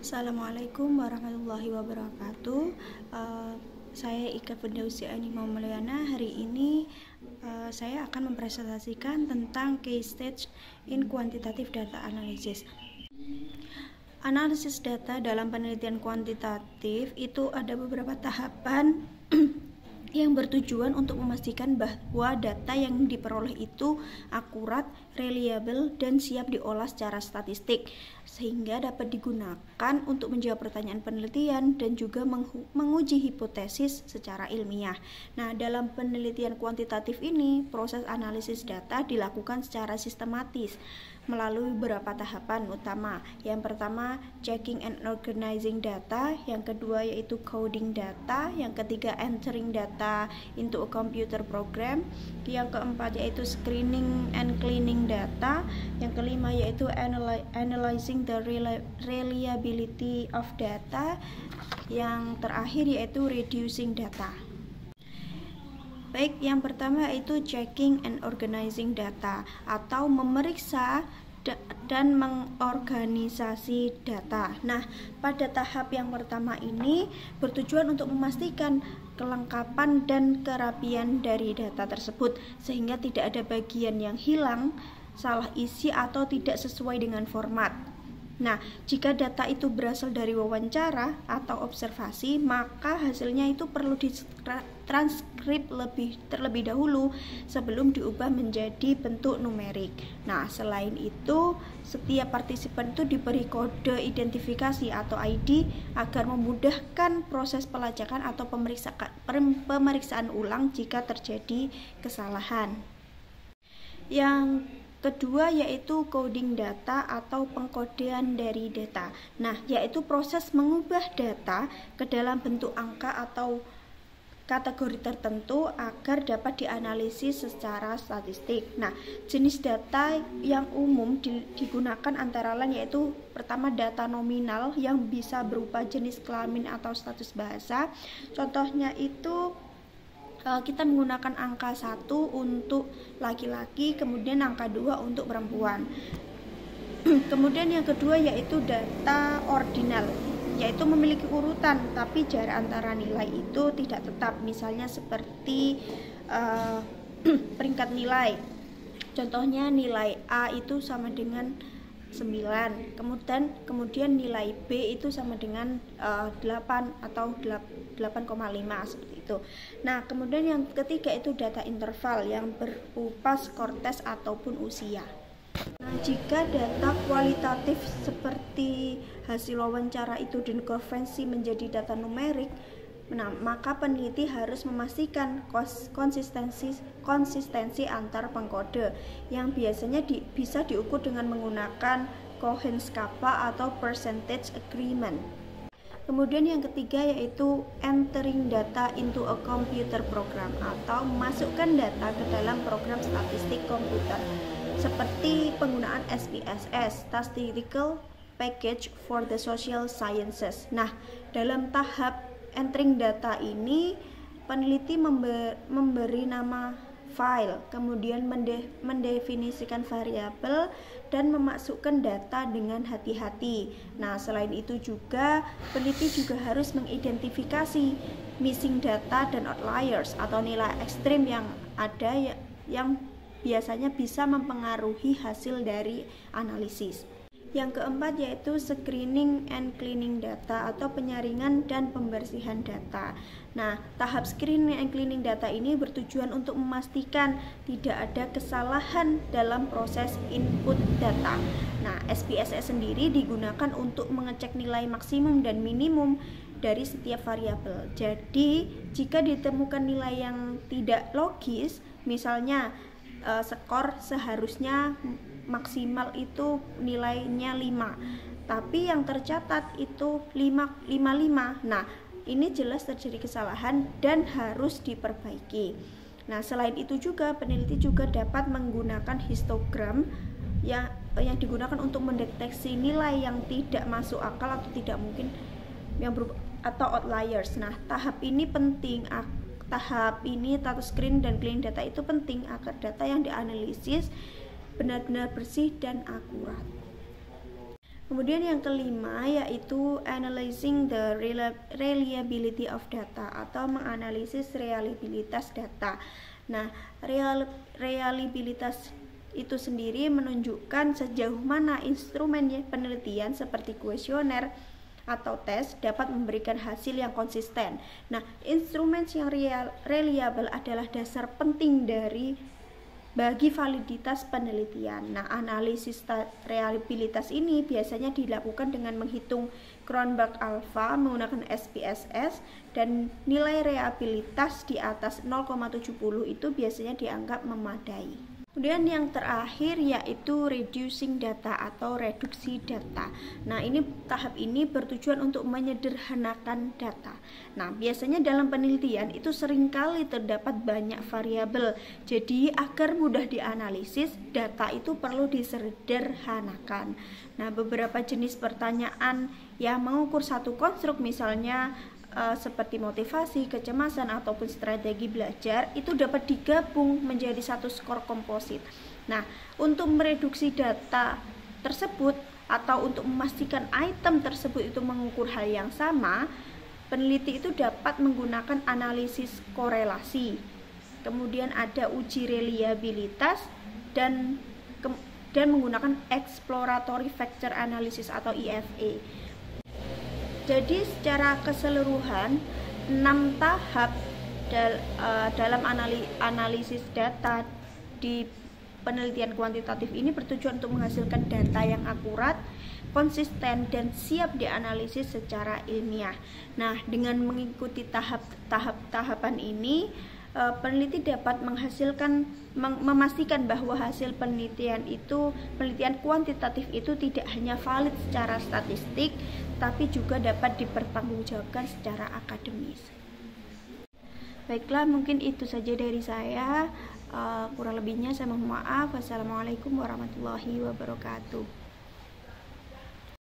Assalamualaikum warahmatullahi wabarakatuh. Saya Ika Firdausi Anima Mulyana. Hari ini saya akan mempresentasikan tentang case stage in quantitative data analysis. Analisis data dalam penelitian kuantitatif itu ada beberapa tahapan yang bertujuan untuk memastikan bahwa data yang diperoleh itu akurat, reliable, dan siap diolah secara statistik, sehingga dapat digunakan untuk menjawab pertanyaan penelitian dan juga menguji hipotesis secara ilmiah. Nah, dalam penelitian kuantitatif ini, proses analisis data dilakukan secara sistematis melalui beberapa tahapan utama. Yang pertama, checking and organizing data. Yang kedua yaitu coding data. Yang ketiga, entering data into a computer program. Yang keempat yaitu screening and cleaning data. Yang kelima yaitu analyzing the reliability of data. Yang terakhir yaitu reducing data. Baik, yang pertama itu checking and organizing data atau memeriksa dan mengorganisasi data. Nah, pada tahap yang pertama ini bertujuan untuk memastikan kelengkapan dan kerapian dari data tersebut sehingga tidak ada bagian yang hilang, salah isi atau tidak sesuai dengan format. Nah, jika data itu berasal dari wawancara atau observasi, maka hasilnya itu perlu ditranskrip terlebih dahulu sebelum diubah menjadi bentuk numerik. Nah, selain itu, setiap partisipan itu diberi kode identifikasi atau ID agar memudahkan proses pelacakan atau pemeriksaan ulang jika terjadi kesalahan. Yang kedua yaitu coding data atau pengkodean dari data. Nah, yaitu proses mengubah data ke dalam bentuk angka atau kategori tertentu agar dapat dianalisis secara statistik. Nah, jenis data yang umum digunakan antara lain yaitu pertama data nominal yang bisa berupa jenis kelamin atau status bahasa. Contohnya itu kita menggunakan angka 1 untuk laki-laki, kemudian angka 2 untuk perempuan. Kemudian yang kedua yaitu data ordinal, yaitu memiliki urutan tapi jarak antara nilai itu tidak tetap, misalnya seperti peringkat nilai. Contohnya nilai A itu sama dengan 9, kemudian nilai B itu sama dengan 8 atau 8,5 seperti itu. Nah, kemudian yang ketiga itu data interval yang berupa skor tes ataupun usia. Nah, jika data kualitatif seperti hasil wawancara itu dikonversi menjadi data numerik, nah, maka peneliti harus memastikan konsistensi antar pengkode yang biasanya bisa diukur dengan menggunakan Cohen's kappa atau percentage agreement. Kemudian yang ketiga yaitu entering data into a computer program atau memasukkan data ke dalam program statistik komputer seperti penggunaan SPSS, Statistical Package for the Social Sciences. Nah, dalam tahap entering data ini peneliti memberi nama file, kemudian mendefinisikan variabel dan memasukkan data dengan hati-hati. Nah, selain itu juga peneliti juga harus mengidentifikasi missing data dan outliers atau nilai ekstrim yang ada yang biasanya bisa mempengaruhi hasil dari analisis. Yang keempat yaitu screening and cleaning data atau penyaringan dan pembersihan data. Nah, tahap screening and cleaning data ini bertujuan untuk memastikan tidak ada kesalahan dalam proses input data. Nah, SPSS sendiri digunakan untuk mengecek nilai maksimum dan minimum dari setiap variabel. Jadi, jika ditemukan nilai yang tidak logis, misalnya skor seharusnya maksimal itu nilainya 5, tapi yang tercatat itu 5,55. Nah, ini jelas terjadi kesalahan dan harus diperbaiki. Nah, selain itu juga peneliti juga dapat menggunakan histogram yang digunakan untuk mendeteksi nilai yang tidak masuk akal atau tidak mungkin atau outliers. Nah, tahap ini penting. Tahap ini data screen dan clean data itu penting agar data yang dianalisis benar-benar bersih dan akurat. Kemudian yang kelima yaitu analyzing the reliability of data atau menganalisis reliabilitas data. Nah, reliabilitas itu sendiri menunjukkan sejauh mana instrumen penelitian seperti kuesioner atau tes dapat memberikan hasil yang konsisten. Nah, instrumen yang reliable adalah dasar penting bagi validitas penelitian. Nah, analisis reliabilitas ini biasanya dilakukan dengan menghitung Cronbach alpha menggunakan SPSS, dan nilai reliabilitas di atas 0,70 itu biasanya dianggap memadai. Kemudian yang terakhir yaitu reducing data atau reduksi data. Nah, tahap ini bertujuan untuk menyederhanakan data. Nah, biasanya dalam penelitian itu seringkali terdapat banyak variabel. Jadi, agar mudah dianalisis, data itu perlu disederhanakan. Nah, beberapa jenis pertanyaan yang mengukur satu konstruk, misalnya seperti motivasi, kecemasan, ataupun strategi belajar, itu dapat digabung menjadi satu skor komposit. Nah, untuk mereduksi data tersebut atau untuk memastikan item tersebut itu mengukur hal yang sama, peneliti itu dapat menggunakan analisis korelasi, kemudian ada uji reliabilitas, dan menggunakan exploratory factor analysis atau EFA. Jadi secara keseluruhan 6 tahap dalam analisis data di penelitian kuantitatif ini bertujuan untuk menghasilkan data yang akurat, konsisten, dan siap dianalisis secara ilmiah. Nah, dengan mengikuti tahapan ini, peneliti dapat memastikan bahwa hasil penelitian kuantitatif itu tidak hanya valid secara statistik, tapi juga dapat dipertanggungjawabkan secara akademis. Baiklah, mungkin itu saja dari saya. Kurang lebihnya saya mohon maaf. Wassalamualaikum warahmatullahi wabarakatuh.